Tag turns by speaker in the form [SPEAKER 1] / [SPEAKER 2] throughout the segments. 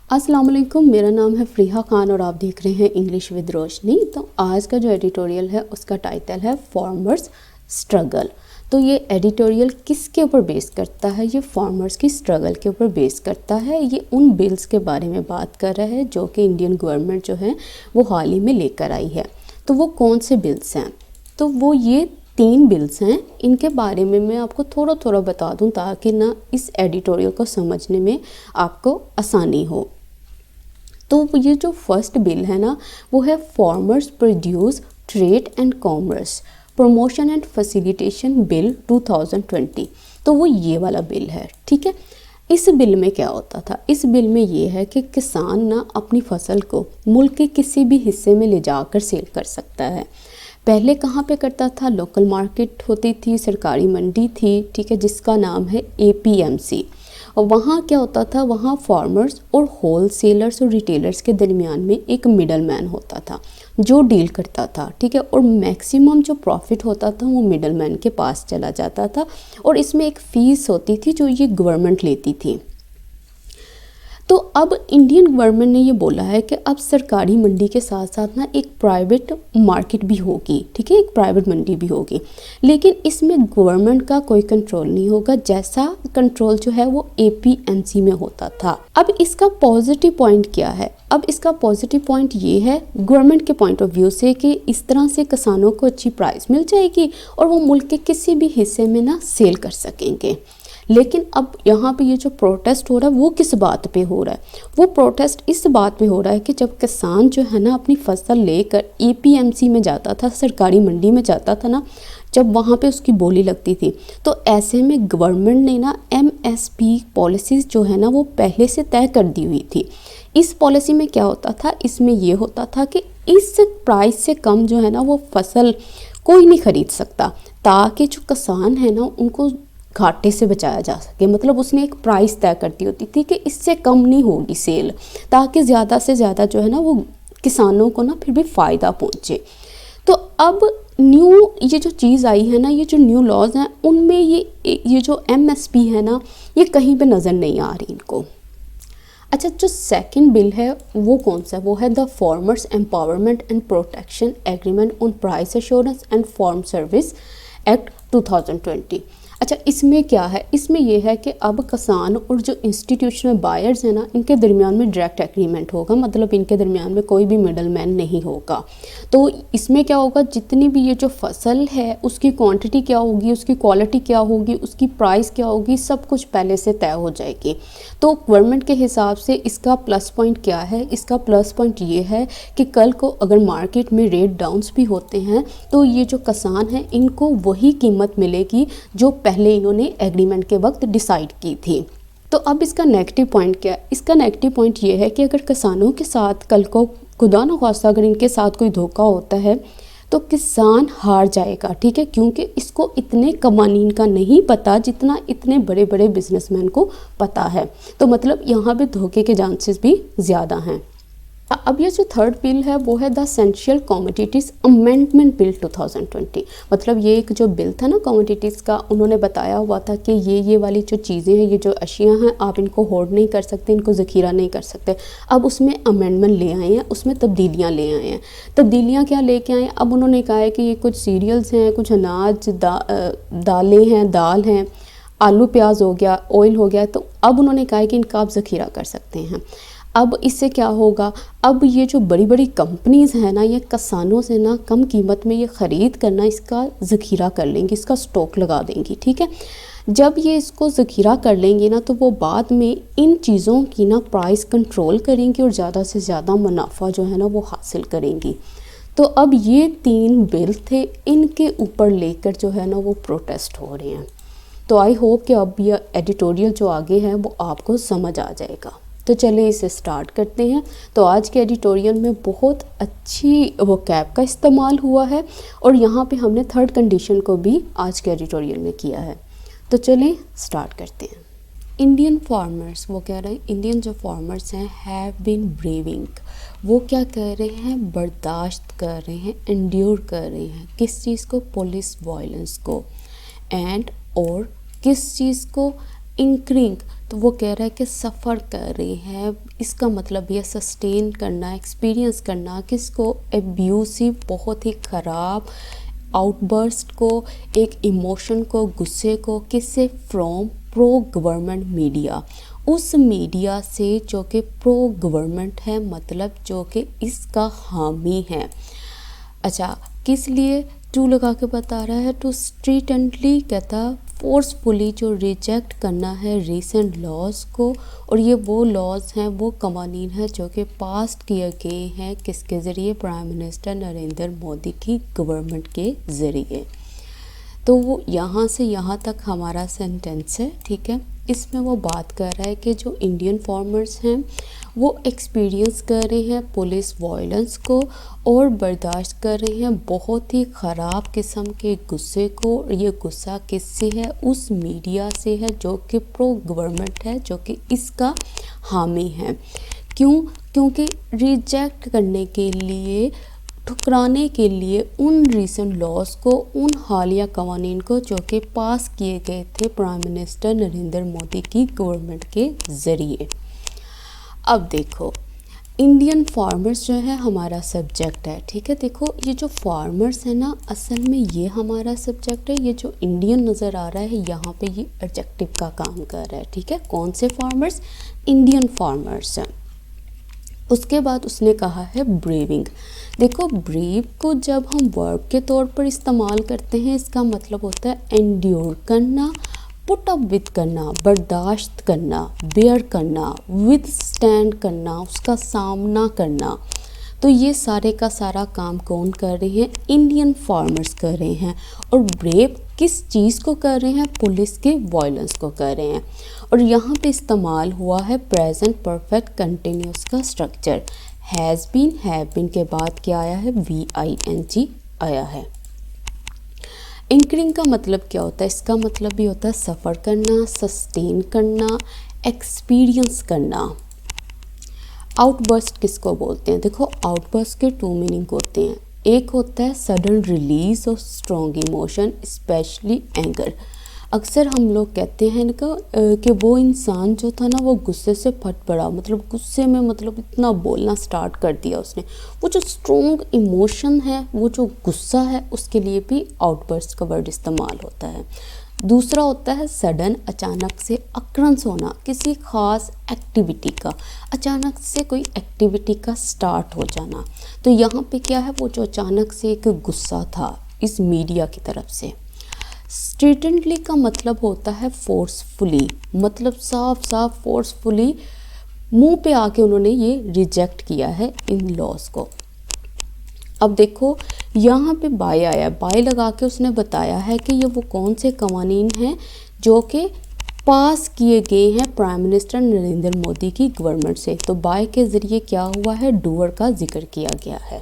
[SPEAKER 1] अस्सलाम वालेकुम, मेरा नाम है फ़रीहा खान और आप देख रहे हैं इंग्लिश विद रोशनी। तो आज का जो एडिटोरियल है उसका टाइटल है फार्मर्स स्ट्रगल। तो ये एडिटोरियल किसके ऊपर बेस करता है? ये फार्मर्स की स्ट्रगल के ऊपर बेस करता है। ये उन बिल्स के बारे में बात कर रहा है जो कि इंडियन गवर्नमेंट जो है वो हाल ही में लेकर आई है। तो वो कौन से बिल्स हैं? तो वो ये 3 बिल्स हैं। इनके बारे में मैं आपको थोड़ा थोड़ा बता दूं ताकि ना इस एडिटोरियल को समझने में आपको आसानी हो। तो ये जो फर्स्ट बिल है ना वो है farmers produce trade and commerce promotion and facilitation bill 2020। तो वो ये वाला बिल है, ठीक है। इस बिल में क्या होता था? इस बिल में ये है कि किसान ना अपनी फसल को मुल्क के किसी भी हिस्से में ले जाकर सेल कर सकता है। पहले कहाँ पे करता था? लोकल मार्केट होती थी, सरकारी मंडी थी, ठीक है, जिसका नाम है APMC। और वहाँ क्या होता था? वहाँ फार्मर्स और होलसेलर्स और रिटेलर्स के दरमियान में एक मिडल मैन होता था जो डील करता था, ठीक है। और मैक्सिमम जो प्रॉफिट होता था वो मिडल मैन के पास चला जाता था और इसमें एक फ़ीस होती थी जो ये गवर्नमेंट लेती थी। तो अब इंडियन गवर्नमेंट ने ये बोला है कि अब सरकारी मंडी के साथ साथ ना एक प्राइवेट मार्केट भी होगी, ठीक है, एक प्राइवेट मंडी भी होगी। लेकिन इसमें गवर्नमेंट का कोई कंट्रोल नहीं होगा, जैसा कंट्रोल जो है वो APMC में होता था। अब इसका पॉजिटिव पॉइंट क्या है? अब इसका पॉजिटिव पॉइंट ये है गवर्नमेंट के पॉइंट ऑफ व्यू से कि इस तरह से किसानों को अच्छी प्राइस मिल जाएगी और वो मुल्क के किसी भी हिस्से में ना सेल कर सकेंगे। लेकिन अब यहाँ पे ये जो प्रोटेस्ट हो रहा है वो किस बात पे हो रहा है? वो प्रोटेस्ट इस बात पे हो रहा है कि जब किसान जो है ना अपनी फसल लेकर APMC में जाता था, सरकारी मंडी में जाता था ना, जब वहाँ पे उसकी बोली लगती थी, तो ऐसे में गवर्नमेंट ने ना MSP पॉलिसीज़ जो है ना वो पहले से तय कर दी हुई थी। इस पॉलिसी में क्या होता था? इसमें ये होता था कि इस प्राइस से कम जो है ना वो फसल कोई नहीं ख़रीद सकता, ताकि जो किसान है ना उनको घाटे से बचाया जा सके। मतलब उसने एक प्राइस तय करती होती थी कि इससे कम नहीं होगी सेल, ताकि ज़्यादा से ज़्यादा जो है ना वो किसानों को ना फिर भी फ़ायदा पहुँचे। तो अब न्यू ये जो चीज़ आई है ना, ये जो न्यू लॉज हैं उनमें ये जो MSP है ना ये कहीं पे नज़र नहीं आ रही इनको। अच्छा, जो सेकंड बिल है वो कौन सा? वो है the farmers empowerment and protection agreement on price assurance and farm service act 2020। अच्छा, इसमें क्या है? इसमें यह है कि अब किसान और जो इंस्टीट्यूशनल बायर्स हैं ना इनके दरमियान में डायरेक्ट एग्रीमेंट होगा। मतलब इनके दरमियान में कोई भी मिडल मैन नहीं होगा। तो इसमें क्या होगा? जितनी भी ये जो फसल है उसकी क्वांटिटी क्या होगी, उसकी क्वालिटी क्या होगी, उसकी प्राइस क्या होगी, सब कुछ पहले से तय हो जाएगी। तो गवर्नमेंट के हिसाब से इसका प्लस पॉइंट क्या है? इसका प्लस पॉइंट ये है कि कल को अगर मार्केट में रेट डाउन्स भी होते हैं तो ये जो किसान हैं इनको वही कीमत मिलेगी जो पहले इन्होंने एग्रीमेंट के वक्त डिसाइड की थी। तो अब इसका नेगेटिव पॉइंट क्या है? इसका नेगेटिव पॉइंट ये है कि अगर किसानों के साथ कल को खुदा न खास्ता अगर इनके साथ कोई धोखा होता है तो किसान हार जाएगा, ठीक है, क्योंकि इसको इतने कवानीन का नहीं पता जितना इतने बड़े बड़े बिजनेसमैन को पता है। तो मतलब यहाँ पे धोखे के चांसेस भी ज़्यादा हैं। अब ये जो थर्ड बिल है वो है the essential commodities amendment bill 2020। मतलब ये एक जो बिल था ना कमोडिटीज़ का, उन्होंने बताया हुआ था कि ये वाली जो चीज़ें हैं, ये जो अशियाँ हैं, आप इनको होल्ड नहीं कर सकते, इनको ज़ख़ीरा नहीं कर सकते। अब उसमें अमेंडमेंट ले आए हैं, उसमें तब्दीलियाँ ले आए हैं। तब्दीलियाँ क्या लेके आए हैं? अब उन्होंने कहा है कि ये कुछ सीरियल्स हैं, कुछ अनाज, दालें हैं, दाल हैं, आलू प्याज हो गया, ऑयल हो गया, तो अब उन्होंने कहा है कि इनका आप ज़ख़ीरा कर सकते हैं। अब इससे क्या होगा? अब ये जो बड़ी बड़ी कंपनीज़ हैं ना ये किसानों से ना कम कीमत में ये ख़रीद करना इसका ज़ख़ीरा कर लेंगी, इसका स्टॉक लगा देंगी, ठीक है। जब ये इसको ज़ख़ीरा कर लेंगी ना तो वो बाद में इन चीज़ों की ना प्राइस कंट्रोल करेंगी और ज़्यादा से ज़्यादा मुनाफा जो है ना वो हासिल करेंगी। तो अब ये 3 बिल थे, इनके ऊपर लेकर जो है ना वो प्रोटेस्ट हो रहे हैं। तो आई होप कि अब ये एडिटोरियल जो आगे है वो आपको समझ आ जाएगा। तो चलिए इसे स्टार्ट करते हैं। तो आज के एडिटोरियल में बहुत अच्छी वो कैप का इस्तेमाल हुआ है और यहाँ पे हमने थर्ड कंडीशन को भी आज के एडिटोरियल में किया है। तो चलिए स्टार्ट करते हैं। इंडियन फार्मर्स, वो कह रहे हैं इंडियन जो फार्मर्स हैं हैव बीन ब्रेविंग, वो क्या कर रहे हैं? बर्दाश्त कर रहे हैं, एंड्योर कर रहे हैं। किस चीज़ को? पुलिस वायलेंस को। एंड और किस चीज़ को? इंक्रिंग, तो वो कह रहा है कि सफ़र कर रहे हैं, इसका मतलब ये सस्टेन करना, एक्सपीरियंस करना, किसको, एब्यूसिव, बहुत ही ख़राब आउटबर्स्ट को, एक इमोशन को, गुस्से को, किससे, फ्रॉम प्रो गवर्नमेंट मीडिया, उस मीडिया से जो कि प्रो गवर्नमेंट है, मतलब जो कि इसका हामी है। अच्छा, किस लिए टू लगा के बता रहा है, टू स्ट्रिक्टली कहता फोर्सफुली जो रिजेक्ट करना है रीसेंट लॉज को, और ये वो लॉज हैं, वो कवानीन हैं जो कि पास किए गए हैं किसके ज़रिए, प्राइम मिनिस्टर नरेंद्र मोदी की गवर्नमेंट के ज़रिए। तो वो यहाँ से यहाँ तक हमारा सेंटेंस है, ठीक है। इसमें वो बात कर रहा है कि जो इंडियन फार्मर्स हैं वो एक्सपीरियंस कर रहे हैं पुलिस वायलेंस को और बर्दाश्त कर रहे हैं बहुत ही ख़राब किस्म के गुस्से को। ये गुस्सा किससे है, उस मीडिया से है जो कि प्रो गवर्नमेंट है, जो कि इसका हामी है। क्यों, क्योंकि रिजेक्ट करने के लिए, ठुकराने के लिए उन रीसेंट लॉज को, उन हालिया कवानीन को जो कि पास किए गए थे प्राइम मिनिस्टर नरेंद्र मोदी की गवर्नमेंट के ज़रिए। अब देखो, इंडियन फार्मर्स जो है हमारा सब्जेक्ट है, ठीक है। देखो ये जो फार्मर्स है ना, असल में ये हमारा सब्जेक्ट है। ये जो इंडियन नज़र आ रहा है यहाँ पे, ये एडजेक्टिव का काम कर रहा है, ठीक है। कौन से फार्मर्स, इंडियन फार्मर्स हैं। उसके बाद उसने कहा है ब्रेविंग। देखो ब्रेव को जब हम वर्ब के तौर पर इस्तेमाल करते हैं, इसका मतलब होता है एंड्योर करना, पुट अप विद करना, बर्दाश्त करना, बेयर करना, विद स्टैंड करना, उसका सामना करना। तो ये सारे का सारा काम कौन कर रहे हैं, इंडियन फार्मर्स कर रहे हैं। और ब्रेव किस चीज़ को कर रहे हैं, पुलिस के वायलेंस को कर रहे हैं। और यहाँ पे इस्तेमाल हुआ है प्रेजेंट परफेक्ट कंटिन्यूस का structure. Has been, have been के बाद क्या आया है, VING आया है। इंकरिंग का मतलब क्या होता है, इसका मतलब भी होता है सफ़र करना, सस्टेन करना, एक्सपीरियंस करना। आउटबर्स्ट किसको बोलते हैं, देखो आउटबर्स्ट के 2 मीनिंग होते हैं। एक होता है sudden release of strong emotion, specially anger. अक्सर हम लोग कहते हैं कि वो इंसान जो था ना वो गुस्से से फट पड़ा, मतलब गुस्से में मतलब इतना बोलना स्टार्ट कर दिया उसने। वो जो स्ट्रॉन्ग इमोशन है, वो जो गुस्सा है, उसके लिए भी आउटबर्स्ट का वर्ड इस्तेमाल होता है। दूसरा होता है सडन, अचानक से अक्रंस होना किसी ख़ास एक्टिविटी का, अचानक से कोई एक्टिविटी का स्टार्ट हो जाना। तो यहाँ पे क्या है, वो जो अचानक से एक गुस्सा था इस मीडिया की तरफ से। स्ट्रिक्टली का मतलब होता है फोर्सफुली, मतलब साफ साफ फोर्सफुली मुंह पे आके उन्होंने ये रिजेक्ट किया है इन लॉज को। अब देखो यहाँ पे बाय आया, बाय लगा के उसने बताया है कि ये वो कौन से कवानीन हैं जो कि पास किए गए हैं प्राइम मिनिस्टर नरेंद्र मोदी की गवर्नमेंट से। तो बाय के ज़रिए क्या हुआ है, डूअर का जिक्र किया गया है।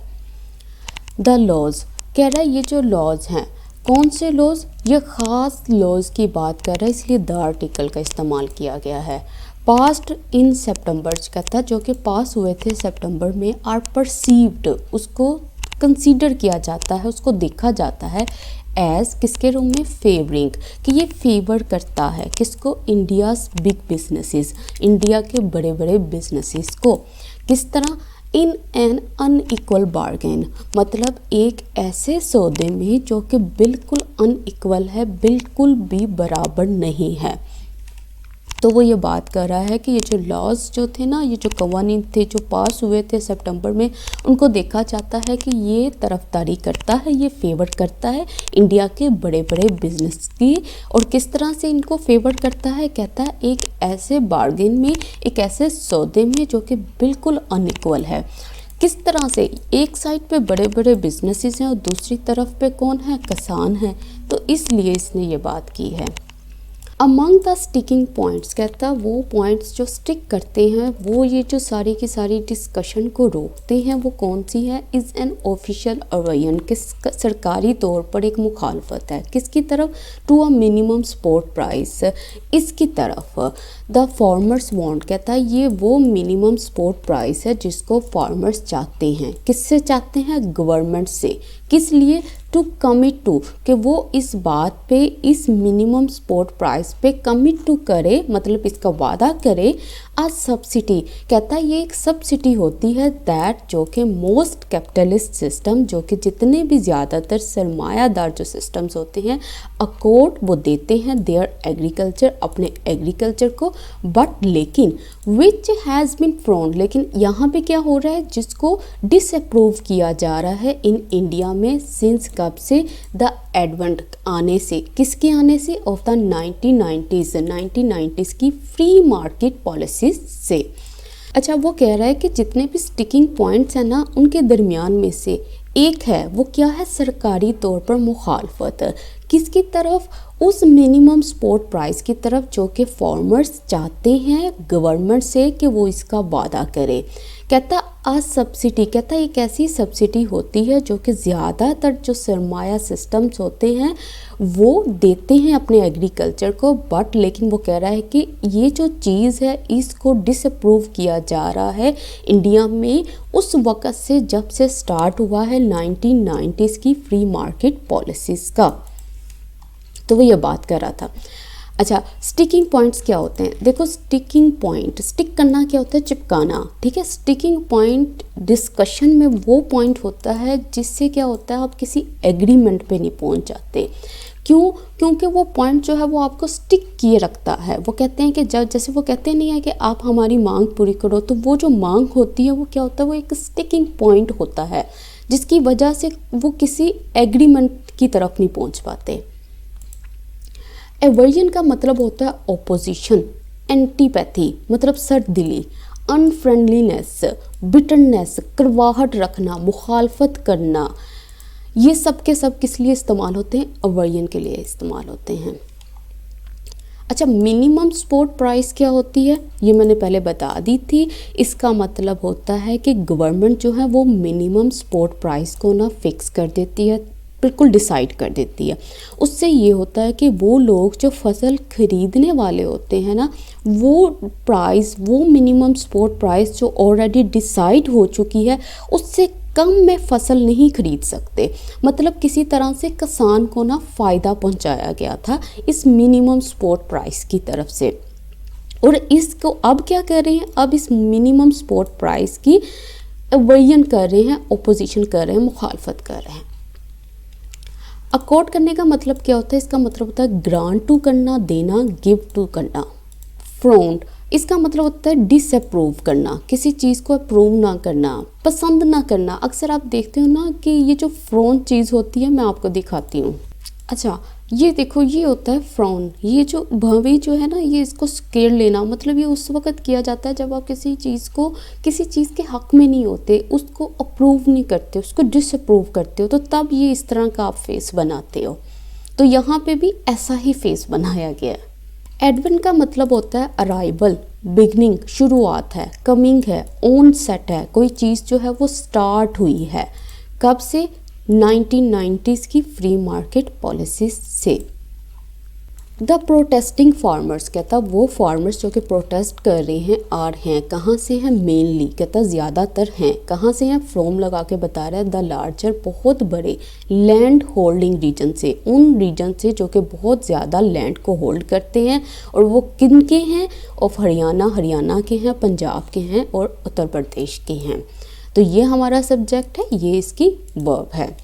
[SPEAKER 1] द लॉज कह रहा है ये जो लॉज हैं, कौन से लॉज, ये ख़ास लॉज की बात कर रहा है, इसलिए द आर्टिकल का इस्तेमाल किया गया है। पास्ट इन सितंबर कहता है, जो कि पास हुए थे सितंबर में, आर परसीव्ड, उसको कंसीडर किया जाता है, उसको देखा जाता है एज किसके रूम में, फेवरिंग, कि ये फेवर करता है किसको, इंडियाज़ बिग बिजनेसेस, इंडिया के बड़े बड़े बिजनेसेस को। किस तरह, इन एन अनइक्वल बार्गेन, मतलब एक ऐसे सौदे में जो कि बिल्कुल अनइक्वल है, बिल्कुल भी बराबर नहीं है। तो वो ये बात कर रहा है कि ये जो लॉज जो थे ना, ये जो कवानीन थे जो पास हुए थे सितंबर में, उनको देखा जाता है कि ये तरफदारी करता है, ये फेवर करता है इंडिया के बड़े बड़े बिजनेस की। और किस तरह से इनको फेवर करता है, कहता है एक ऐसे बार्गेन में, एक ऐसे सौदे में जो कि बिल्कुल अनइक्वल है। किस तरह से, एक साइड पे बड़े बड़े बिजनेसेस हैं और दूसरी तरफ पे कौन है, किसान हैं। तो इसलिए इसने ये बात की है। अमंग द स्टिकिंग पॉइंट्स, कहता वो पॉइंट्स जो स्टिक करते हैं, वो ये जो सारी की सारी डिस्कशन को रोकते हैं, वो कौन सी है, इज़ एन ऑफिशियल अवेयन, किस सरकारी तौर पर एक मुखालफत है, किसकी तरफ, to a minimum support price, इसकी तरफ। द फार्मर्स वांट, कहता है ये वो मिनिमम सपोर्ट प्राइस है जिसको फार्मर्स चाहते हैं। किससे चाहते हैं, गवर्नमेंट से। किस लिए, टू कमिट टू, कि वो इस बात पे, इस मिनिमम सपोर्ट प्राइस पे कमिट टू करे, मतलब इसका वादा करे। आ सब्सिडी, कहता है ये एक सब्सिडी होती है दैट, जो कि मोस्ट कैपिटलिस्ट सिस्टम, जो कि जितने भी ज़्यादातर सरमायादार जो सिस्टम्स होते हैं, अकॉर्ड वो देते हैं देयर एग्रीकल्चर, अपने एग्रीकल्चर को, बट लेकिन विच हैज़ बीन फ्रॉन, लेकिन यहाँ पे क्या हो रहा है, जिसको डिसअप्रूव किया जा रहा है इन इंडिया में, सिंस कब से, द एडवेंट, आने से, किसके आने से, ऑफ द 1990s की फ्री मार्केट पॉलिसीज से। अच्छा, वो कह रहा है कि जितने भी स्टिकिंग पॉइंट्स हैं ना, उनके दरमियान में से एक है, वो क्या है, सरकारी तौर पर मुखालफत, किसकी तरफ, उस मिनिमम सपोर्ट प्राइस की तरफ, जो कि फार्मर्स चाहते हैं गवर्नमेंट से कि वो इसका वादा करे। कहता आ सब्सिडी, कहता एक ऐसी सब्सिडी होती है जो कि ज़्यादातर जो सरमाया सिस्टम्स होते हैं वो देते हैं अपने एग्रीकल्चर को, बट लेकिन वो कह रहा है कि ये जो चीज़ है इसको डिसअप्रूव किया जा रहा है इंडिया में उस वक़्त से, जब से स्टार्ट हुआ है 1990s की फ्री मार्केट पॉलिसीज़ का। तो वो ये बात कर रहा था। अच्छा, स्टिकिंग पॉइंट्स क्या होते हैं, देखो स्टिकिंग पॉइंट, स्टिक करना क्या होता है, चिपकाना, ठीक है। स्टिकिंग पॉइंट डिस्कशन में वो पॉइंट होता है जिससे क्या होता है, आप किसी एग्रीमेंट पे नहीं पहुंच जाते। क्यों? क्योंकि वो पॉइंट जो है वो आपको स्टिक किए रखता है। वो कहते हैं कि जब, जैसे वो कहते नहीं है कि आप हमारी मांग पूरी करो, तो वो जो मांग होती है वो क्या होता है, वो एक स्टिकिंग पॉइंट होता है, जिसकी वजह से वो किसी एग्रीमेंट की तरफ नहीं पहुँच पाते। एवर्जन का मतलब होता है ओपोजिशन, एंटीपैथी मतलब सर्दिली, अनफ्रेंडलीनेस, बिटरनेस, कड़वाहट रखना, मुखालफत करना, ये सब के सब किस लिए इस्तेमाल होते हैं, एवर्जन के लिए इस्तेमाल होते हैं। अच्छा, मिनिमम सपोर्ट प्राइस क्या होती है, ये मैंने पहले बता दी थी। इसका मतलब होता है कि गवर्नमेंट जो है वो मिनिमम सपोर्ट प्राइस को ना फिक्स कर देती है, बिल्कुल डिसाइड कर देती है। उससे ये होता है कि वो लोग जो फसल खरीदने वाले होते हैं ना, वो प्राइस, वो मिनिमम सपोर्ट प्राइस जो ऑलरेडी डिसाइड हो चुकी है, उससे कम में फसल नहीं खरीद सकते। मतलब किसी तरह से किसान को ना फ़ायदा पहुंचाया गया था इस मिनिमम सपोर्ट प्राइस की तरफ से, और इसको अब क्या कर रहे हैं, अब इस मिनिमम सपोर्ट प्राइस की एवर्जन कर रहे हैं, ओपोजिशन कर रहे हैं, मुखालफत कर रहे हैं। अकॉर्ड करने का मतलब क्या होता है, इसका मतलब होता है ग्रांट टू करना, देना, गिव टू करना। फ्रॉन्ट, इसका मतलब होता है डिसअप्रूव करना, किसी चीज़ को अप्रूव ना करना, पसंद ना करना। अक्सर आप देखते हो ना कि ये जो फ्रॉन्ट चीज़ होती है, मैं आपको दिखाती हूँ। अच्छा, ये देखो, ये होता है फ्रॉन, ये जो भवे जो है ना, ये इसको स्केल लेना, मतलब ये उस वक़्त किया जाता है जब आप किसी चीज़ को, किसी चीज़ के हक़ में नहीं होते, उसको अप्रूव नहीं करते, उसको डिसअप्रूव करते हो, तो तब ये इस तरह का आप फेस बनाते हो। तो यहाँ पे भी ऐसा ही फेस बनाया गया है। एडवेंट का मतलब होता है अराइवल, बिगनिंग, शुरुआत है, कमिंग है, ऑन सेट है, कोई चीज़ जो है वो स्टार्ट हुई है। कब से? 1990s की फ्री मार्केट पॉलिसीज से। द प्रोटेस्टिंग फार्मर्स, कहता वो फार्मर्स जो कि प्रोटेस्ट कर रहे हैं, आर हैं, कहाँ से हैं, मेनली, कहता ज़्यादातर हैं, कहाँ से हैं, फ्रॉम लगा के बता रहा है, द लार्जर, बहुत बड़े लैंड होल्डिंग रीजन से, उन रीजन से जो कि बहुत ज़्यादा लैंड को होल्ड करते हैं, और वो किन के हैं, ऑफ हरियाणा के हैं, पंजाब के हैं और उत्तर प्रदेश के हैं। तो ये हमारा सब्जेक्ट है, ये इसकी वर्ब है।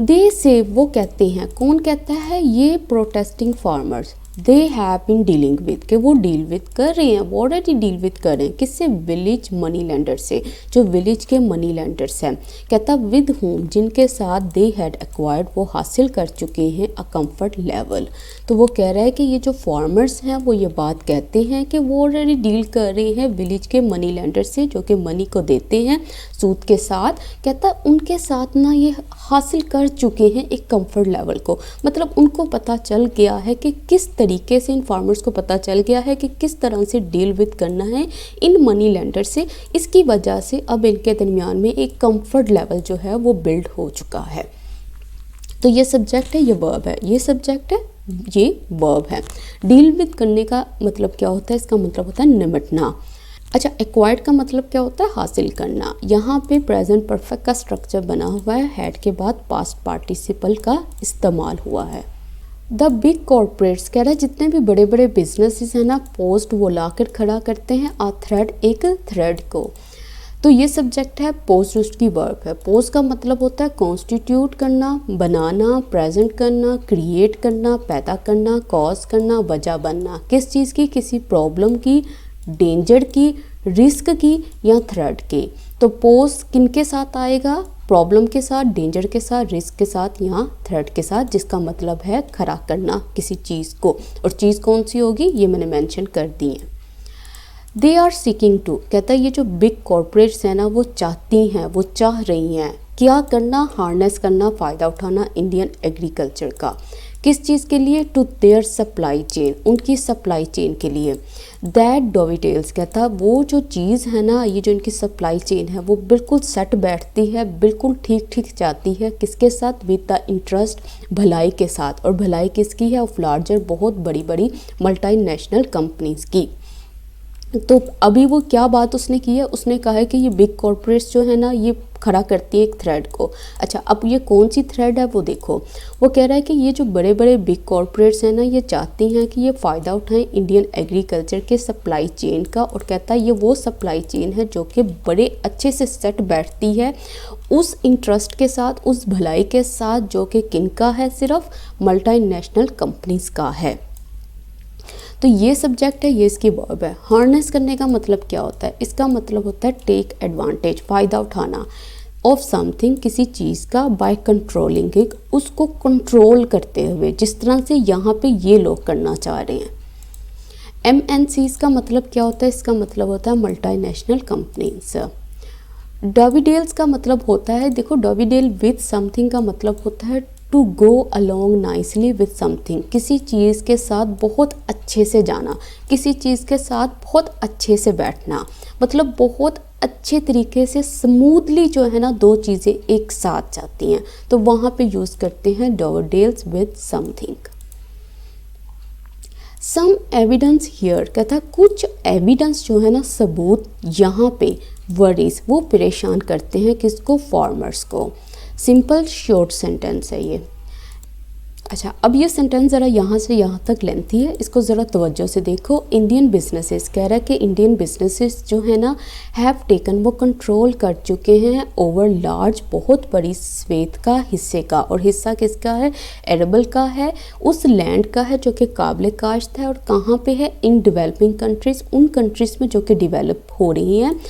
[SPEAKER 1] दे से, वो कहते हैं, कौन कहता है, ये protesting farmers, they have been dealing with, के वो डील विद कर रहे हैं, वो ऑलरेडी डील विद कर रहे हैं, किससे, विलेज मनी लेंडर से, जो विलेज के मनी लेंडर्स हैं। कहता विद होम, जिनके साथ दे हैड एक्वायर्ड, वो हासिल कर चुके हैं अ कंफर्ट लेवल। तो वो कह रहा है कि ये जो फार्मर्स हैं वो ये बात कहते हैं कि वो ऑलरेडी डील कर रहे हैं विलेज के मनी लेंडर से, जो कि मनी को देते हैं सूद के साथ। कहता उनके साथ ना ये हासिल कर चुके हैं एक कंफर्ट लेवल को, मतलब उनको पता चल गया है कि किस तरीके से, इन फार्मर्स को पता चल गया है कि किस तरह से डील विद करना है इन मनी लेंडर से। इसकी वजह से अब इनके दरमियान में एक कंफर्ट लेवल जो है वो बिल्ड हो चुका है। तो ये सब्जेक्ट है, ये वर्ब है, ये सब्जेक्ट है, ये वर्ब है। डील विद करने का मतलब क्या होता है, इसका मतलब होता है निपटना। अच्छा, एक्वायर्ड का मतलब क्या होता है? हासिल करना। यहाँ पे प्रेजेंट परफेक्ट का स्ट्रक्चर बना हुआ है, हैड के बाद पास्ट पार्टिसिपल का इस्तेमाल हुआ है। द बिग कॉर्पोरेट्स कह रहा है जितने भी बड़े बड़े बिजनेसेस हैं ना, पोस्ट वो लाकर खड़ा करते हैं आ थ्रेड, एक थ्रेड को। तो ये सब्जेक्ट है पोस्ट, उसकी वर्ब है। पोस्ट का मतलब होता है कॉन्स्टिट्यूट करना, बनाना, प्रेजेंट करना, क्रिएट करना, पैदा करना, कॉज करना, वजह बनना। किस चीज़ की? किसी प्रॉब्लम की, डेंजर की, रिस्क की या थ्रेड की। तो पोस्ट किन के साथ आएगा? प्रॉब्लम के साथ, डेंजर के साथ, रिस्क के साथ या थ्रेट के साथ, जिसका मतलब है खड़ा करना किसी चीज़ को। और चीज़ कौन सी होगी ये मैंने मेंशन कर दी है। दे आर सीकिंग टू, कहता है ये जो बिग कॉर्पोरेट्स हैं ना वो चाहती हैं, वो चाह रही हैं क्या करना? हार्नेस करना, फ़ायदा उठाना इंडियन एग्रीकल्चर का। किस चीज़ के लिए? टू देयर सप्लाई चेन, उनकी सप्लाई चेन के लिए। दैट डोविटेल्स, कहता है वो जो चीज़ है ना, ये जो इनकी सप्लाई चेन है वो बिल्कुल सेट बैठती है, बिल्कुल ठीक ठीक जाती है। किसके साथ? विद द इंटरेस्ट, भलाई के साथ। और भलाई किसकी है? ऑफ लार्जर, बहुत बड़ी बड़ी मल्टीनेशनल कंपनीज़ की। तो अभी वो क्या बात उसने की है? उसने कहा है कि ये बिग कॉर्पोरेट्स जो है ना ये खड़ा करती है एक थ्रेड को। अच्छा, अब ये कौन सी थ्रेड है वो देखो। वो कह रहा है कि ये जो बड़े बड़े बिग कॉर्पोरेट्स हैं ना ये चाहती हैं कि ये फ़ायदा उठाएं इंडियन एग्रीकल्चर के सप्लाई चेन का। और कहता है ये वो सप्लाई चेन है जो कि बड़े अच्छे से सेट बैठती है उस इंटरेस्ट के साथ, उस भलाई के साथ जो कि किनका है? सिर्फ मल्टीनेशनल कंपनीज़ का है। तो ये सब्जेक्ट है, ये इसकी वर्ब है। हार्नेस करने का मतलब क्या होता है? इसका मतलब होता है टेक एडवांटेज, फ़ायदा उठाना ऑफ समथिंग, किसी चीज़ का, बाय कंट्रोलिंग इट, उसको कंट्रोल करते हुए, जिस तरह से यहाँ पे ये लोग करना चाह रहे हैं। MNCs का मतलब क्या होता है? इसका मतलब होता है मल्टीनेशनल कंपनीज। डोविडेल्स का मतलब होता है, देखो डोविडेल विद समथिंग का मतलब होता है to go along nicely with something, किसी चीज़ के साथ बहुत अच्छे से जाना, किसी चीज़ के साथ बहुत अच्छे से बैठना, मतलब बहुत अच्छे तरीके से स्मूथली जो है ना दो चीज़ें एक साथ जाती हैं, तो वहाँ पे यूज़ करते हैं डोविडेल्स with something. Some evidence here, कहता कुछ एविडेंस जो है ना, सबूत यहाँ पे वरीज, वो परेशान करते हैं किसको? फार्मर्स को। सिंपल शॉर्ट सेंटेंस है ये। अच्छा, अब ये सेंटेंस ज़रा यहाँ से यहाँ तक लेंथी है, इसको ज़रा तवज्जो से देखो। इंडियन बिजनेसेस, कह रहा है कि इंडियन बिजनेसेस जो है ना हैव टेकन, वो कंट्रोल कर चुके हैं ओवर लार्ज, बहुत बड़ी स्वेत का, हिस्से का। और हिस्सा किसका है? एरेबल का है, उस लैंड का है जो कि काबिल काश्त है। और कहाँ पे है? इन डेवलपिंग कंट्रीज़, उन कंट्रीज़ में जो कि डेवलप हो रही हैं।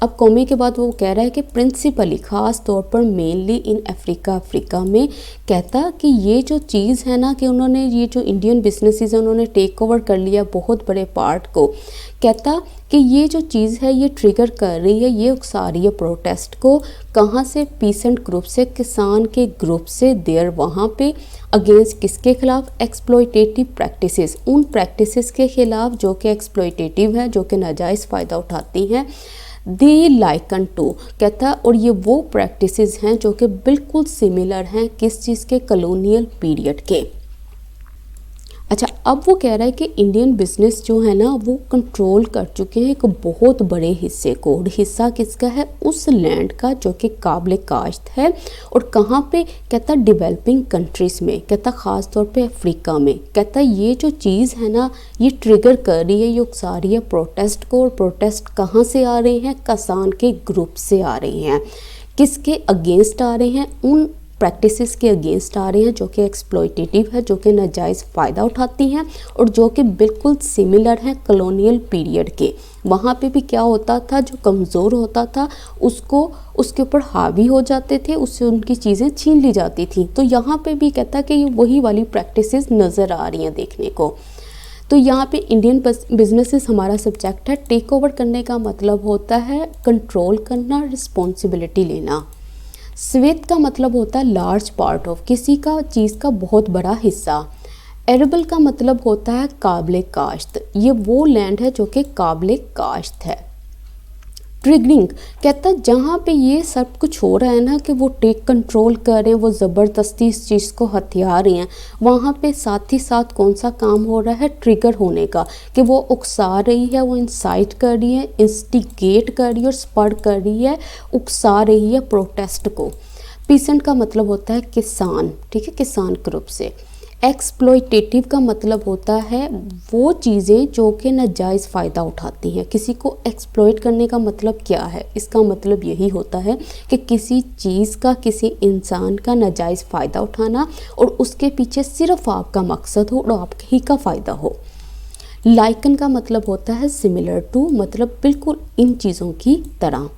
[SPEAKER 1] अब कौमे के बाद वो कह रहा है कि प्रिंसिपली, ख़ास तौर पर मेनली इन अफ्रीका में। कहता कि ये जो चीज़ है ना कि उन्होंने, ये जो इंडियन बिजनेसेस हैं उन्होंने टेक ओवर कर लिया बहुत बड़े पार्ट को। कहता कि ये जो चीज़ है ये ट्रिगर कर रही है, ये उकसा रही है प्रोटेस्ट को। कहाँ से? पीसेंट ग्रुप से, किसान के ग्रुप से। देर, वहाँ पे। अगेंस्ट किसके खिलाफ? एक्सप्लॉयटेटिव प्रैक्टिसेस, उन प्रैक्टिसेस के खिलाफ जो कि एक्सप्लॉयटेटिव है, जो कि नाजायज़ फ़ायदा उठाती हैं। दे लाइकन टू, कहता और ये वो प्रैक्टिसेस हैं जो कि बिल्कुल सिमिलर हैं किस चीज़ के? कॉलोनियल पीरियड के। अच्छा, अब वो कह रहा है कि इंडियन बिजनेस जो है ना वो कंट्रोल कर चुके हैं एक बहुत बड़े हिस्से को। और हिस्सा किसका है? उस लैंड का जो कि काबिल काश्त है। और कहाँ पे? कहता डेवलपिंग कंट्रीज़ में, कहता ख़ास तौर पे अफ्रीका में। कहता ये जो चीज़ है ना ये ट्रिगर कर रही है, ये उकसा रही है प्रोटेस्ट को। और प्रोटेस्ट कहाँ से आ रहे हैं? किसान के ग्रुप से आ रहे हैं। किसके अगेंस्ट आ रहे हैं? उन प्रैक्टिसेस के अगेंस्ट आ रहे हैं जो कि एक्सप्लॉयटेटिव है, जो कि नाजायज़ फ़ायदा उठाती हैं और जो कि बिल्कुल सिमिलर हैं कॉलोनियल पीरियड के। वहाँ पे भी क्या होता था? जो कमज़ोर होता था उसको, उसके ऊपर हावी हो जाते थे, उससे उनकी चीज़ें छीन ली जाती थी। तो यहाँ पे भी कहता कि ये वही वाली प्रैक्टिसेस नज़र आ रही हैं देखने को। तो यहाँ पे इंडियन बिजनेसेस हमारा सब्जेक्ट है। टेक ओवर करने का मतलब होता है कंट्रोल करना, रिस्पॉन्सिबिलिटी लेना। स्वेत का मतलब होता है लार्ज पार्ट ऑफ, किसी का चीज़ का बहुत बड़ा हिस्सा। एरेबल का मतलब होता है काबिल काश्त, ये वो लैंड है जो कि काबिल काश्त है। ट्रिगरिंग कहता है जहाँ पे ये सब कुछ हो रहा है ना कि वो टेक कंट्रोल कर रहे हैं, वो ज़बरदस्ती इस चीज़ को हथिया रहे हैं, वहाँ पे साथ ही साथ कौन सा काम हो रहा है, ट्रिगर होने का, कि वो उकसा रही है, वो इंसाइट कर रही है, इंस्टिगेट कर रही है और स्पर कर रही है, उकसा रही है प्रोटेस्ट को। पीसेंट का मतलब होता है किसान, ठीक है, किसान ग्रुप से। एक्सप्लॉयटेटिव का मतलब होता है वो चीज़ें जो कि नाजायज़ फ़ायदा उठाती हैं। किसी को एक्सप्लॉयट करने का मतलब क्या है, इसका मतलब यही होता है कि किसी चीज़ का, किसी इंसान का नाजायज़ फ़ायदा उठाना और उसके पीछे सिर्फ आपका मकसद हो और आपके ही का फ़ायदा हो। लाइकन का मतलब होता है सिमिलर टू, मतलब बिल्कुल इन चीज़ों की तरह।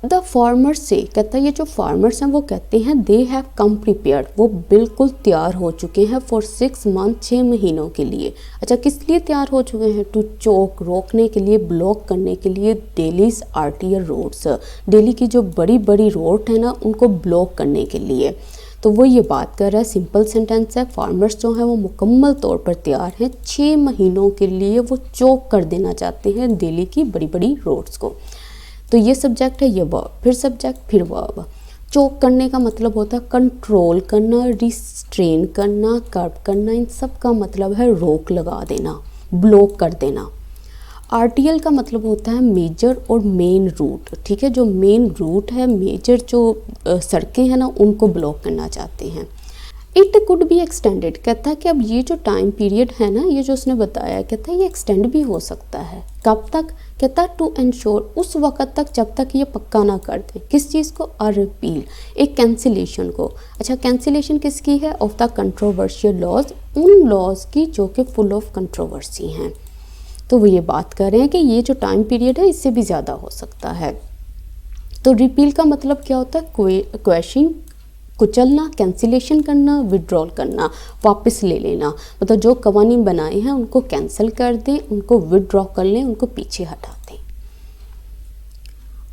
[SPEAKER 1] द फार्मर से कहता है ये जो फार्मर्स हैं वो कहते हैं दे हैव कम प्रिपेयर्ड, वो बिल्कुल तैयार हो चुके हैं फॉर 6 मंथ, 6 महीनों के लिए। अच्छा, किस लिए तैयार हो चुके हैं? टू चोक, रोकने के लिए, ब्लॉक करने के लिए दिल्लीज आर्टियर रोड्स, दिल्ली की जो बड़ी बड़ी रोड है ना उनको ब्लॉक करने के लिए। तो वो ये बात कर रहा है, सिंपल सेंटेंस है, फार्मर्स जो हैं वो मुकम्मल तौर पर तैयार हैं, 6 महीनों के लिए वो चोक कर देना चाहते हैं दिल्ली की बड़ी बड़ी रोड्स को। तो ये सब्जेक्ट है, ये वर्ब, फिर सब्जेक्ट, फिर वर्ब। चोक करने का मतलब होता है कंट्रोल करना, रिस्ट्रेन करना, कर्ब करना, इन सब का मतलब है रोक लगा देना, ब्लॉक कर देना। आरटीएल का मतलब होता है मेजर और मेन रूट, ठीक है, जो मेन रूट है, मेजर जो सड़कें हैं ना उनको ब्लॉक करना चाहते हैं। इट कुड बी एक्सटेंडेड, कहता है कि अब ये जो टाइम पीरियड है ना, ये जो उसने बताया, कहता है ये एक्सटेंड भी हो सकता है। कब तक? कहता है टू एंश्योर, उस वक़्त तक जब तक ये पक्का ना कर दें। किस चीज़ को? अ रिपील, एक कैंसिलेशन को। अच्छा, कैंसिलेशन किसकी है? ऑफ द कंट्रोवर्शियल लॉज, उन लॉज की जो कि फुल ऑफ कंट्रोवर्सी हैं। तो वो ये बात कर रहे हैं कि ये जो टाइम पीरियड है इससे भी ज़्यादा हो सकता है। तो रिपील का मतलब क्या होता है? क्वेश्चन, कुचलना, कैंसिलेशन करना, विड्रॉल करना, वापस ले लेना, मतलब जो कवानीन बनाए हैं उनको कैंसिल कर दें, उनको विड्रॉ कर लें, उनको पीछे हटा दें।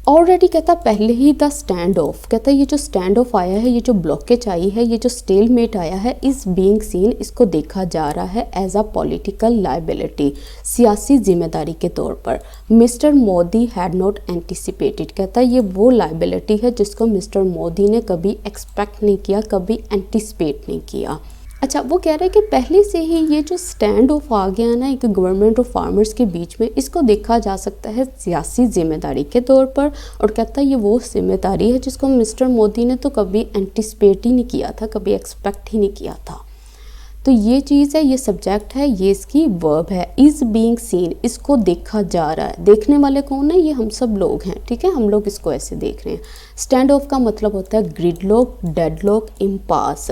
[SPEAKER 1] ऑलरेडी कहता पहले ही द स्टैंड ऑफ, कहता है ये जो स्टैंड ऑफ आया है, ये जो ब्लॉकेज आई है, ये जो स्टेलमेट आया है, इस बीइंग सीन, इसको देखा जा रहा है एज अ पॉलिटिकल लाइबिलिटी, सियासी जिम्मेदारी के तौर पर। Mister Modi had not anticipated, कहता है ये वो लाइबिलिटी है जिसको मिस्टर मोदी ने कभी एक्सपेक्ट नहीं किया, कभी एंटिसिपेट नहीं किया। अच्छा, वो कह रहा है कि पहले से ही ये जो स्टैंड ऑफ आ गया ना एक गवर्नमेंट और फार्मर्स के बीच में, इसको देखा जा सकता है सियासी जिम्मेदारी के तौर पर। और कहता है ये वो जिम्मेदारी है जिसको मिस्टर मोदी ने तो कभी एंटिसिपेट ही नहीं किया था, कभी एक्सपेक्ट ही नहीं किया था। तो ये चीज़ है, ये सब्जेक्ट है, ये इसकी वर्ब है। इज़ बीइंग सीन, इसको देखा जा रहा है। देखने वाले कौन है? ये हम सब लोग हैं, ठीक है, हम लोग इसको ऐसे देख रहे हैं। स्टैंड ऑफ का मतलब होता है ग्रिडलॉक, डेडलॉक, इम्पास।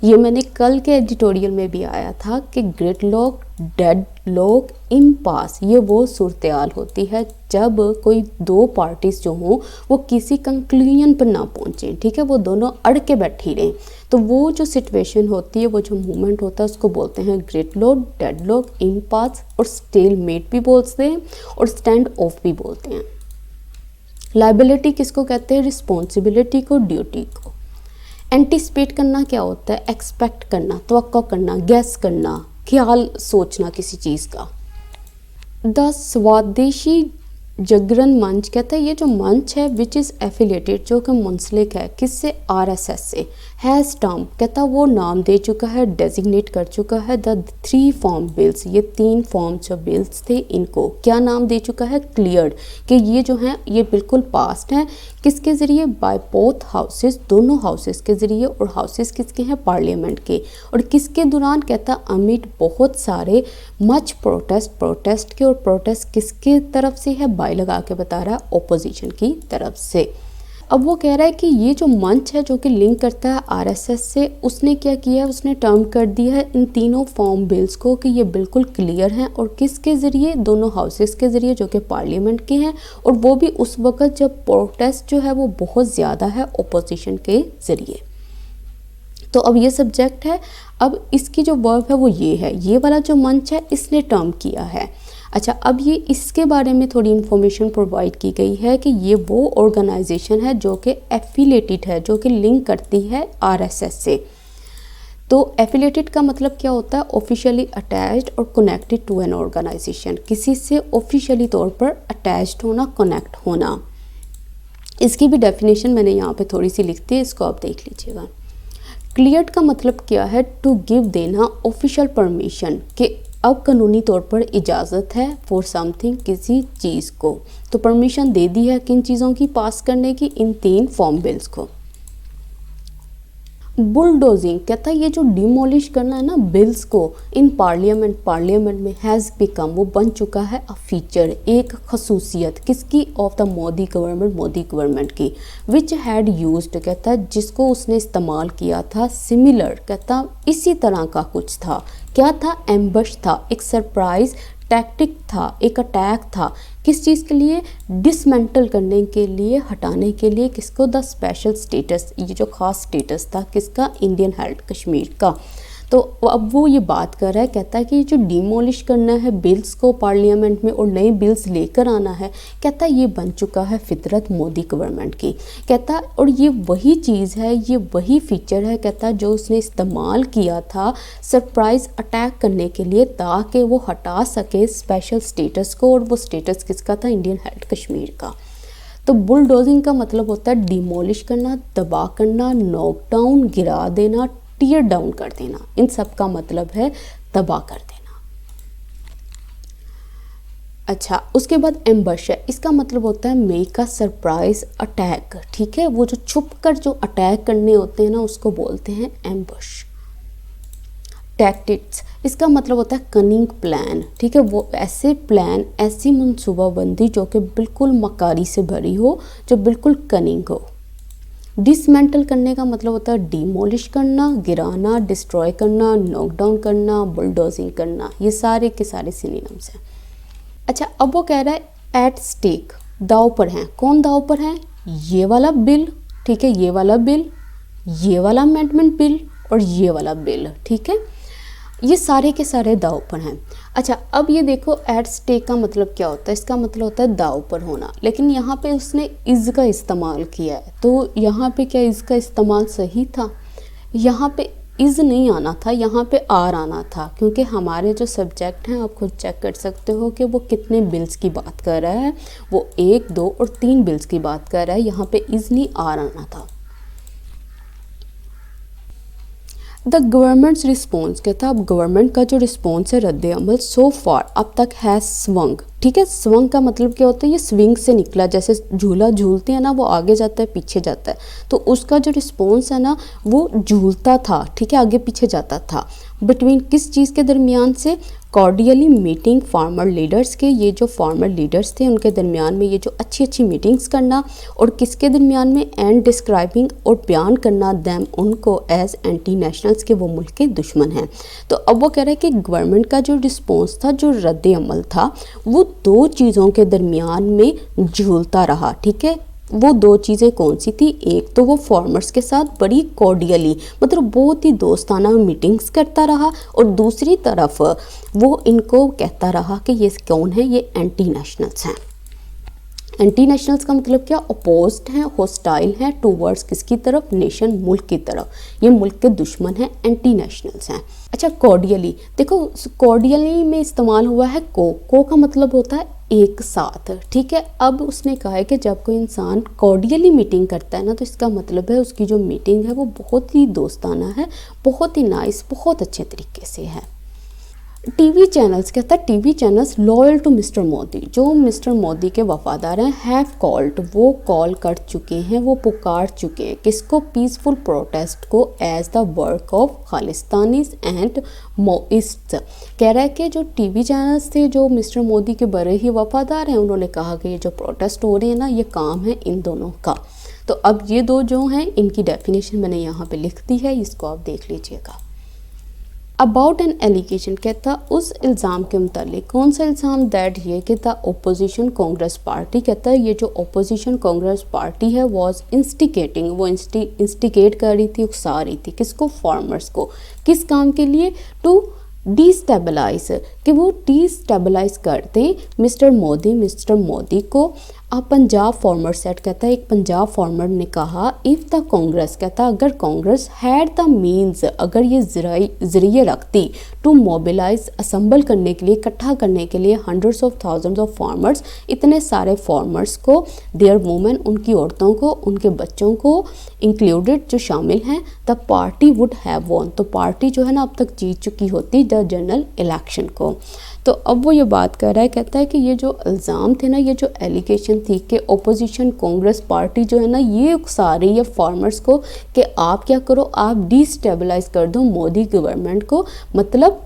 [SPEAKER 1] ये मैंने कल के एडिटोरियल में भी आया था कि ग्रिडलॉक, डेडलॉक, इम्पास ये वो सूरत-ए-हाल होती है जब कोई दो पार्टीज़ जो हों वो किसी कंक्लूजन पर ना पहुँचें, ठीक है, वो दोनों अड़ के बैठी रहें। तो वो जो सिचुएशन होती है, वो जो मूवमेंट होता है, उसको बोलते हैं ग्रिडलॉक, डेडलॉक, इम्पास और स्टेलमेट भी बोलते हैं और स्टैंड ऑफ भी बोलते हैं। लाइबिलिटी किसको कहते हैं? रिस्पॉन्सिबिलिटी को, ड्यूटी को। एंटिसिपेट करना क्या होता है? एक्सपेक्ट करना, तवक्को करना, गैस करना, ख्याल सोचना किसी चीज़ का। द स्वदेशी जागरण मंच, कहता है ये जो मंच है विच इज़ एफिलेटेड, जो कि मुंसलिक है किससे? आरएसएस से। हैज़ टर्म, कहता वो नाम दे चुका है, डेजिग्नेट कर चुका है द 3 फॉर्म बिल्स, ये 3 फॉर्म जो बिल्स थे इनको क्या नाम दे चुका है? क्लियर्ड, कि ये जो हैं ये बिल्कुल पास्ट हैं। किसके ज़रिए? बाय बोथ हाउसेस, दोनों हाउसेस के ज़रिए। और हाउसेस किसके हैं? पार्लियामेंट के। और किसके दौरान? कहता अमिट बहुत सारे मच प्रोटेस्ट के। और प्रोटेस्ट किसके तरफ से है? बाय लगा के बता रहा है, ओपोजिशन की तरफ से। अब वो कह रहा है कि ये जो मंच है जो कि लिंक करता है आरएसएस से, उसने क्या किया है? उसने टर्म कर दिया है इन तीनों फॉर्म बिल्स को कि ये बिल्कुल क्लियर हैं। और किसके ज़रिए? दोनों हाउसेस के ज़रिए जो कि पार्लियामेंट के हैं, और वो भी उस वक़्त जब प्रोटेस्ट जो है वो बहुत ज़्यादा है ओपोजिशन के ज़रिए। तो अब ये सब्जेक्ट है। अब इसकी जो वर्ब है वो ये है, ये वाला जो मंच है इसने टर्म किया है। अच्छा, अब ये इसके बारे में थोड़ी इन्फॉर्मेशन प्रोवाइड की गई है कि ये वो ऑर्गेनाइजेशन है जो कि एफिलेटेड है, जो कि लिंक करती है आरएसएस से। तो एफिलेटेड का मतलब क्या होता है? ऑफिशियली अटैच्ड और कनेक्टेड टू एन ऑर्गेनाइजेशन, किसी से ऑफिशियली तौर पर अटैच्ड होना, कनेक्ट होना। इसकी भी डेफिनेशन मैंने यहाँ पे थोड़ी सी लिखती है, इसको आप देख लीजिएगा। क्लियर्ड का मतलब क्या है, टू गिव देना ऑफिशियल परमिशन, कि अब कानूनी तौर पर इजाज़त है फॉर समथिंग, किसी चीज़ को। तो परमिशन दे दी है किन चीज़ों की पास करने की, इन 3 फॉर्म बिल्स को। बुलडोजिंग कहता है ये जो डिमोलिश करना है ना बिल्स को इन पार्लियामेंट में हैज़ बिकम, वो बन चुका है अ फीचर, एक खसूसियत किसकी, ऑफ द मोदी गवर्नमेंट की, विच हैड यूज्ड कहता है जिसको उसने इस्तेमाल किया था, सिमिलर कहता इसी तरह का कुछ था, क्या था, एम्बश था, एक सरप्राइज टैक्टिक था, एक अटैक था, किस चीज़ के लिए, डिसमेंटल करने के लिए, हटाने के लिए, किसको, द स्पेशल स्टेटस, ये जो ख़ास स्टेटस था किसका, इंडियन हेल्ड कश्मीर का। तो अब वो ये बात कर रहा है, कहता है कि जो डिमोलिश करना है बिल्स को पार्लियामेंट में और नए बिल्स लेकर आना है, कहता है ये बन चुका है फितरत मोदी गवर्नमेंट की, कहता है और ये वही चीज़ है, ये वही फीचर है, कहता है जो उसने इस्तेमाल किया था सरप्राइज़ अटैक करने के लिए, ताकि वो हटा सके स्पेशल स्टेटस को, और वो स्टेटस किसका था, इंडियन हेल्ड कश्मीर का। तो बुलडोजिंग का मतलब होता है डिमोलिश करना, तबाह करना, नॉक डाउन, गिरा देना, टीयर डाउन कर देना, इन सब का मतलब है तबाह कर देना। अच्छा, उसके बाद एम्बश है, इसका मतलब होता है मेक अ सरप्राइज अटैक, ठीक है, वो जो छुप कर जो अटैक करने होते हैं ना उसको बोलते हैं एम्बश। टैक्टिक्स, इसका मतलब होता है कनिंग प्लान, ठीक है, वो ऐसे प्लान, ऐसी मनसूबाबंदी जो कि बिल्कुल मकारी से भरी हो, जो बिल्कुल कनिंग हो। डिसमेंटल करने का मतलब होता है डिमोलिश करना, गिराना, डिस्ट्रॉय करना, नॉकडाउन करना, बुलडोजिंग करना, ये सारे के सारे सिनोनिम्स हैं। अच्छा, अब वो कह रहा है एट स्टेक, दाव पर हैं, कौन दाव पर हैं, ये वाला बिल, ठीक है, ये वाला बिल, ये वाला अमेंडमेंट बिल और ये वाला बिल, ठीक है, ये सारे के सारे दाव पर हैं। अच्छा, अब ये देखो एट स्टेक का मतलब क्या होता है, इसका मतलब होता है दाव पर होना, लेकिन यहाँ पे उसने इज़ का इस्तेमाल किया है, तो यहाँ पे क्या इज़ का इस्तेमाल सही था, यहाँ पे इज़ नहीं आना था, यहाँ पे आर आना था, क्योंकि हमारे जो सब्जेक्ट हैं आप खुद चेक कर सकते हो कि वो कितने बिल्स की बात कर रहा है, वो 1, 2 और 3 बिल्स की बात कर रहा है, यहाँ पे इज़ नहीं आर आना था। द गवर्नमेंट्स रिस्पॉन्स कहता है अब गवर्नमेंट का जो रिस्पॉन्स है रद्द अमल सो फार अब तक है स्वंग, ठीक है, स्वंग का मतलब क्या होता है, ये स्विंग से निकला, जैसे झूला झूलते हैं ना वो आगे जाता है पीछे जाता है, तो उसका जो रिस्पॉन्स है ना वो झूलता था, ठीक है, आगे पीछे जाता था। बिटवीन किस चीज़ के दरमियान से, कॉर्डियली मीटिंग फार्मर लीडर्स के, ये जो फार्मर लीडर्स थे उनके दरमियान में ये जो अच्छी अच्छी मीटिंग्स करना, और किसके दरमियान में, एंड डिस्क्राइबिंग और बयान करना दैम उनको एज एंटी नेशनल्स के वो मुल्क के दुश्मन हैं। तो अब वो कह रहे हैं कि गवर्नमेंट का जो रिस्पॉन्स था, जो रद्द अमल था, वो 2 चीज़ों के दरमियान में झूलता रहा, ठीक है, वो 2 चीज़ें कौन सी थी, एक तो वो फार्मर्स के साथ बड़ी कॉर्डियली मतलब बहुत ही दोस्ताना मीटिंग्स करता रहा, और दूसरी तरफ वो इनको कहता रहा कि ये कौन है, ये एंटी नेशनल्स हैं। एंटी नेशनल्स का मतलब क्या, अपोज्ड हैं, होस्टाइल हैं टूवर्ड्स किसकी तरफ, नेशन, मुल्क की तरफ, ये मुल्क के दुश्मन हैं, एंटी नेशनल्स हैं। अच्छा, कॉर्डियली देखो, कॉर्डियली में इस्तेमाल हुआ है को का मतलब होता है एक साथ, ठीक है। अब उसने कहा है कि जब कोई इंसान कॉर्डियली मीटिंग करता है ना, तो इसका मतलब है उसकी जो मीटिंग है वो बहुत ही दोस्ताना है, बहुत ही नाइस, बहुत अच्छे तरीके से है। टीवी चैनल्स कहता है TV channels loyal to mister Modi, जो मिस्टर मोदी के वफादार हैं, हैव कॉल्ड, वो कॉल कर चुके हैं, वो पुकार चुके हैं किसको, पीसफुल प्रोटेस्ट को, as the work of Khalistanis and Maoist. कह रहा है कि जो टीवी चैनल्स थे जो मिस्टर मोदी के बड़े ही वफादार हैं, उन्होंने कहा कि ये जो प्रोटेस्ट हो रहे हैं ना, ये काम है इन दोनों का। तो अब ये 2 जो हैं इनकी डेफिनेशन मैंने यहाँ पे लिख दी है, इसको आप देख लीजिएगा। अबाउट एन एलिगेशन कहता उस इल्ज़ाम के मुतालिक, कौन सा इल्ज़ाम, दैट ये कहता ओपोजिशन कांग्रेस पार्टी, कहता है ये जो ओपोजिशन कांग्रेस पार्टी है वॉज इंस्टिगेटिंग, वो इंस्टिगेट कर रही थी, उकसा रही थी किसको, फार्मर्स को, किस काम के लिए, टू डिस्टेबलाइज, कि वो डिस्टेबलाइज कर दें मिस्टर मोदी को, अब पंजाब फार्मर सेट कहता है, एक पंजाब फार्मर ने कहा, इफ़ द कांग्रेस कहता है अगर कांग्रेस हैड द मीन्स, अगर ये ज़रिए रखती टू मोबिलाइज असम्बल करने के लिए, इकट्ठा करने के लिए hundreds of thousands of farmers, इतने सारे फार्मर्स को, देयर वुमेन उनकी औरतों को, उनके बच्चों को इंक्लूडेड जो शामिल हैं, the party would have von, तो पार्टी जो है ना अब तक जीत चुकी होती द जनरल इलेक्शन को। तो अब वो ये बात कर रहा है, कहता है कि ये जो इल्ज़ाम थे ना, ये जो एलिगेशन थी कि ओपोजिशन कांग्रेस पार्टी जो है ना ये उकसा रही है फार्मर्स को कि आप क्या करो, आप डिस्टेबलाइज कर दो मोदी गवर्नमेंट को। मतलब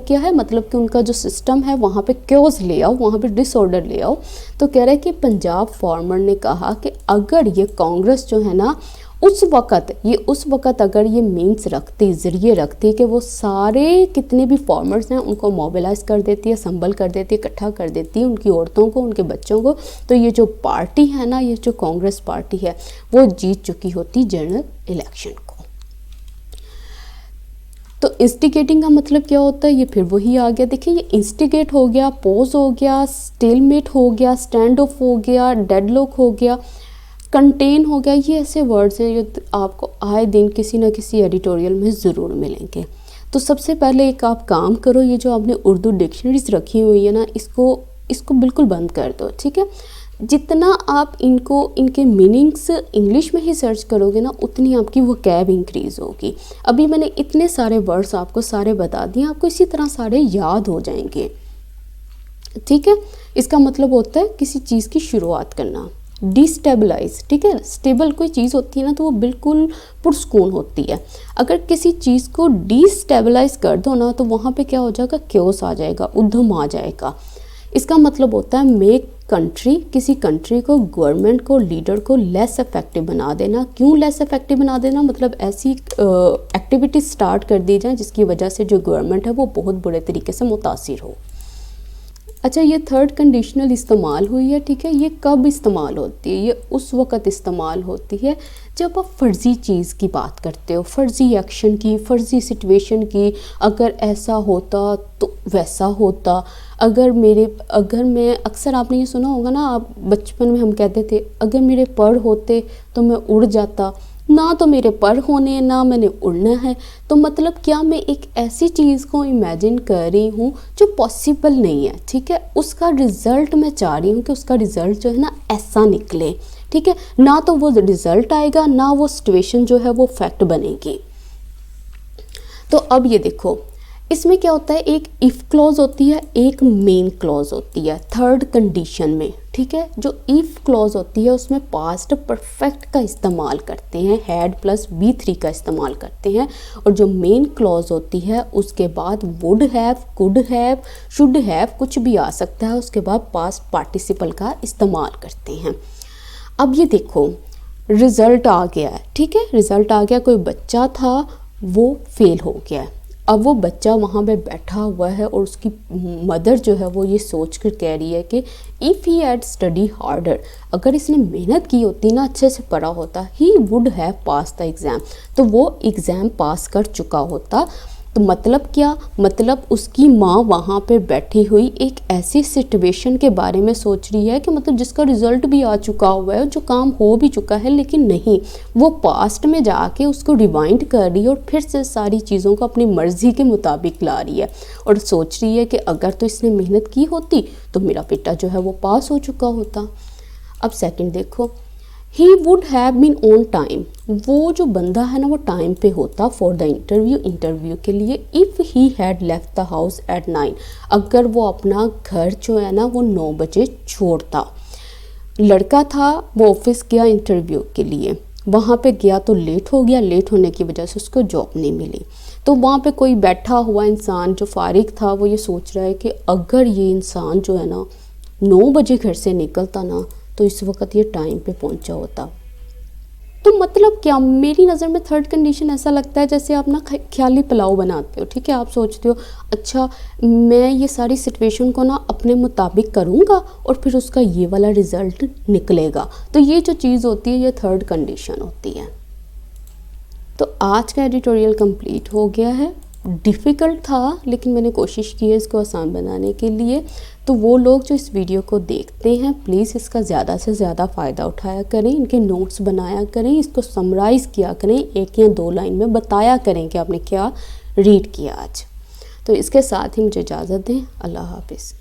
[SPEAKER 1] क्या है, मतलब कि उनका जो सिस्टम है वहाँ पे क्योस ले आओ, वहाँ पे डिसऑर्डर ले आओ। तो कह रहा है कि पंजाब फार्मर ने कहा कि अगर ये कांग्रेस जो है ना उस वक़्त अगर ये मीन्स रखती, ज़रिए रखती कि वो सारे कितने भी फार्मर्स हैं उनको मोबिलाइज कर देती है, संभल कर देती है, इकट्ठा कर देती है, उनकी औरतों को, उनके बच्चों को, तो ये जो पार्टी है ना, ये जो कांग्रेस पार्टी है वो जीत चुकी होती जनरल इलेक्शन को। तो इंस्टिगेटिंग का मतलब क्या होता है, ये फिर वही आ गया। देखिए ये इंस्टिगेट हो गया, पोज हो गया, स्टेलमेट हो गया, स्टैंड ऑफ हो गया, डेडलॉक हो गया, कंटेन हो गया, ये ऐसे वर्ड्स हैं जो आपको आए दिन किसी ना किसी एडिटोरियल में ज़रूर मिलेंगे। तो सबसे पहले एक आप काम करो, ये जो आपने उर्दू डिक्शनरीज रखी हुई है ना, इसको बिल्कुल बंद कर दो, ठीक है। जितना आप इनके मीनिंग्स इंग्लिश में ही सर्च करोगे ना, उतनी आपकी वोकैब इंक्रीज़ होगी। अभी मैंने इतने सारे वर्ड्स आपको सारे बता दिए, आपको इसी तरह सारे याद हो जाएंगे, ठीक है। इसका मतलब होता है किसी चीज़ की शुरुआत करना। डिस्टेबलाइज, ठीक है, स्टेबल कोई चीज़ होती है ना तो वो बिल्कुल पुरस्कून होती है। अगर किसी चीज़ को डिस्टेबलाइज कर दो ना तो वहाँ पे क्या हो जाएगा, क्योस आ जाएगा, उद्यम आ जाएगा। इसका मतलब होता है मेक कंट्री, किसी कंट्री को, गवर्नमेंट को, लीडर को लेस इफेक्टिव बना देना। क्यों लेस इफेक्टिव बना देना, मतलब ऐसी एक्टिविटी स्टार्ट कर दी जाए जिसकी वजह से जो गवर्नमेंट है वो बहुत बुरे तरीके से मुतासिर हो। अच्छा, ये थर्ड कंडीशनल इस्तेमाल हुई है, ठीक है। ये कब इस्तेमाल होती है, ये उस वक़्त इस्तेमाल होती है जब आप फ़र्ज़ी चीज़ की बात करते हो, फ़र्ज़ी एक्शन की, फ़र्ज़ी सिचुएशन की। अगर ऐसा होता तो वैसा होता, अगर मैं, अक्सर आपने ये सुना होगा ना, आप बचपन में हम कहते थे अगर मेरे पर होते तो मैं उड़ जाता, ना तो मेरे पर होने, ना मैंने उड़ना है। तो मतलब क्या, मैं एक ऐसी चीज़ को इमेजिन कर रही हूँ जो पॉसिबल नहीं है, ठीक है। उसका रिज़ल्ट मैं चाह रही हूँ कि उसका रिज़ल्ट जो है ना ऐसा निकले, ठीक है। ना तो वो रिज़ल्ट आएगा, ना वो सिचुएशन जो है वो फैक्ट बनेगी। तो अब ये देखो, इसमें क्या होता है, एक इफ़ क्लॉज होती है, एक मेन क्लॉज होती है थर्ड कंडीशन में, ठीक है। जो इफ़ क्लॉज होती है उसमें पास्ट परफेक्ट का इस्तेमाल करते हैं, हैड प्लस B3 का इस्तेमाल करते हैं। और जो मेन क्लॉज होती है उसके बाद would have, could have, should have कुछ भी आ सकता है, उसके बाद पास्ट पार्टिसिपल का इस्तेमाल करते हैं। अब ये देखो, रिज़ल्ट आ गया है, ठीक है, रिज़ल्ट आ गया, कोई बच्चा था वो फेल हो गया है। अब वो बच्चा वहाँ पे बैठा हुआ है और उसकी मदर जो है वो ये सोच कर कह रही है कि if he had study harder, अगर इसने मेहनत की होती ना, अच्छे से पढ़ा होता, ही would have pass the exam, तो वो एग्ज़ाम पास कर चुका होता। तो मतलब क्या, मतलब उसकी माँ वहाँ पे बैठी हुई एक ऐसी सिचुएशन के बारे में सोच रही है कि मतलब जिसका रिज़ल्ट भी आ चुका हुआ है, जो काम हो भी चुका है, लेकिन नहीं, वो पास्ट में जाके उसको रिवाइंड कर रही है और फिर से सारी चीज़ों को अपनी मर्ज़ी के मुताबिक ला रही है और सोच रही है कि अगर तो इसने मेहनत की होती तो मेरा बेटा जो है वो पास हो चुका होता। अब सेकंड देखो, he would have been on time, वो जो बंदा है ना वो टाइम पे होता फॉर द इंटरव्यू के लिए। If he had left the house at 9, अगर वो अपना घर जो है ना वो 9 बजे छोड़ता। लड़का था, वो ऑफिस गया इंटरव्यू के लिए, वहाँ पे गया तो लेट हो गया, लेट होने की वजह से उसको जॉब नहीं मिली। तो वहाँ पे कोई बैठा हुआ इंसान जो फारिग था वो ये सोच रहा है कि अगर ये इंसान जो है ना 9 बजे घर से निकलता ना तो इस वक्त ये टाइम पे पहुंचा होता। तो मतलब क्या, मेरी नज़र में थर्ड कंडीशन ऐसा लगता है जैसे आप ना ख्याली पुलाव बनाते हो, ठीक है। आप सोचते हो अच्छा मैं ये सारी सिचुएशन को ना अपने मुताबिक करूँगा और फिर उसका ये वाला रिज़ल्ट निकलेगा। तो ये जो चीज़ होती है ये थर्ड कंडीशन होती है। तो आज का एडिटोरियल कंप्लीट हो गया है। डिफ़िकल्ट था, लेकिन मैंने कोशिश की है इसको आसान बनाने के लिए। तो वो लोग जो इस वीडियो को देखते हैं, प्लीज़ इसका ज़्यादा से ज़्यादा फ़ायदा उठाया करें, इनके नोट्स बनाया करें, इसको समराइज़ किया करें, 1 या 2 लाइन में बताया करें कि आपने क्या रीड किया आज। तो इसके साथ ही मुझे इजाज़त दें। अल्लाह हाफ़िज़।